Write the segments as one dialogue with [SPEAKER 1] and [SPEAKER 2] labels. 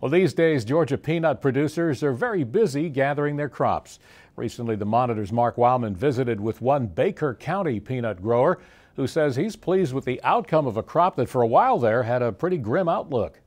[SPEAKER 1] Well, these days, Georgia peanut producers are very busy gathering their crops. Recently, the Monitor's Mark Wildman visited with one Baker County peanut grower who says he's pleased with the outcome of a crop that for a while there had a pretty grim outlook.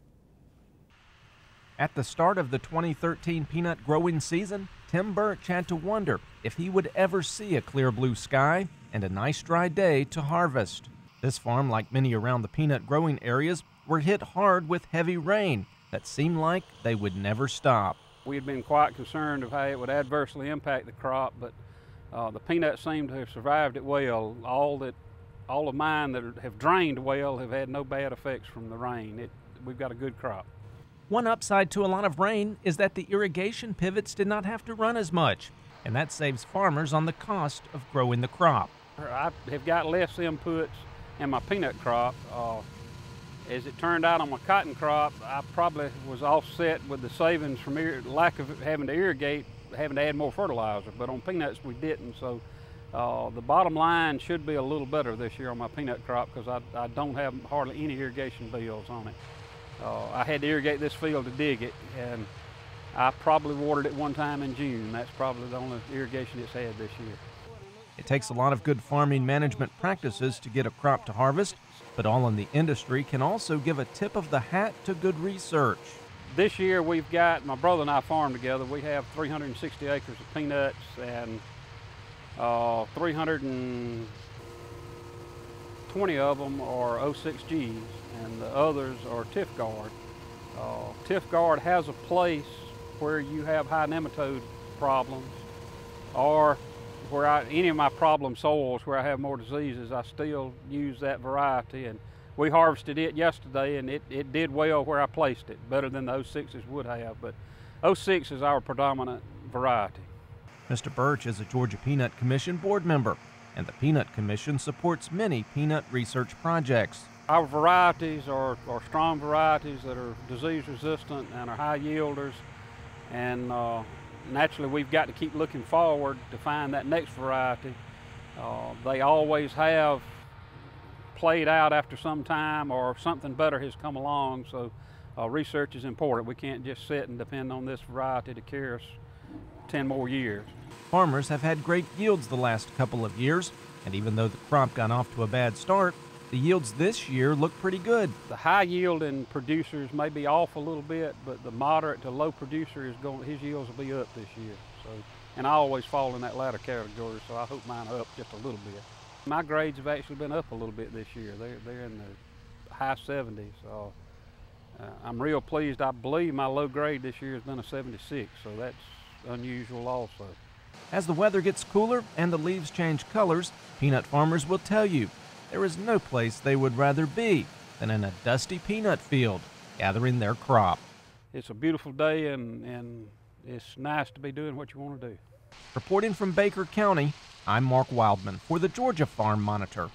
[SPEAKER 2] At the start of the 2013 peanut growing season, Tim Birch had to wonder if he would ever see a clear blue sky and a nice dry day to harvest. This farm, like many around the peanut growing areas, were hit hard with heavy rain that seemed like they would never stop.
[SPEAKER 3] We had been quite concerned of how it would adversely impact the crop, but the peanuts seem to have survived it well. All of mine that have drained well have had no bad effects from the rain. We've got a good crop.
[SPEAKER 2] One upside to a lot of rain is that the irrigation pivots did not have to run as much, and that saves farmers on the cost of growing the crop.
[SPEAKER 3] I have got less inputs in my peanut crop. As it turned out on my cotton crop, I probably was offset with the savings from lack of having to irrigate, having to add more fertilizer, but on peanuts we didn't. So the bottom line should be a little better this year on my peanut crop because I don't have hardly any irrigation bills on it. I had to irrigate this field to dig it, and I probably watered it one time in June. That's probably the only irrigation it's had this year.
[SPEAKER 2] It takes a lot of good farming management practices to get a crop to harvest, but all in the industry can also give a tip of the hat to good research.
[SPEAKER 3] This year we've got, my brother and I farm together, we have 360 acres of peanuts and 320 of them are 06Gs and the others are Tifgard. Tifgard has a place where you have high nematode problems or where any of my problem soils where I have more diseases, I still use that variety. And we harvested it yesterday and it did well where I placed it, better than the 06s would have, but 06 is our predominant variety.
[SPEAKER 2] Mr. Birch is a Georgia Peanut Commission board member, and the Peanut Commission supports many peanut research projects.
[SPEAKER 3] Our varieties are strong varieties that are disease resistant and are high yielders, and naturally we've got to keep looking forward to find that next variety. They always have played out after some time or something better has come along, so research is important. We can't just sit and depend on this variety to carry us 10 more years.
[SPEAKER 2] Farmers have had great yields the last couple of years, and even though the crop got off to a bad start, the yields this year look pretty good.
[SPEAKER 3] The high yielding producers may be off a little bit, but the moderate to low producer his yields will be up this year. So, and I always fall in that latter category, so I hope mine are up just a little bit. My grades have actually been up a little bit this year. They're in the high 70s. So, I'm real pleased. I believe my low grade this year has been a 76, so that's unusual also.
[SPEAKER 2] As the weather gets cooler and the leaves change colors, peanut farmers will tell you there is no place they would rather be than in a dusty peanut field, gathering their crop.
[SPEAKER 3] It's a beautiful day and it's nice to be doing what you want to do.
[SPEAKER 2] Reporting from Baker County, I'm Mark Wildman for the Georgia Farm Monitor.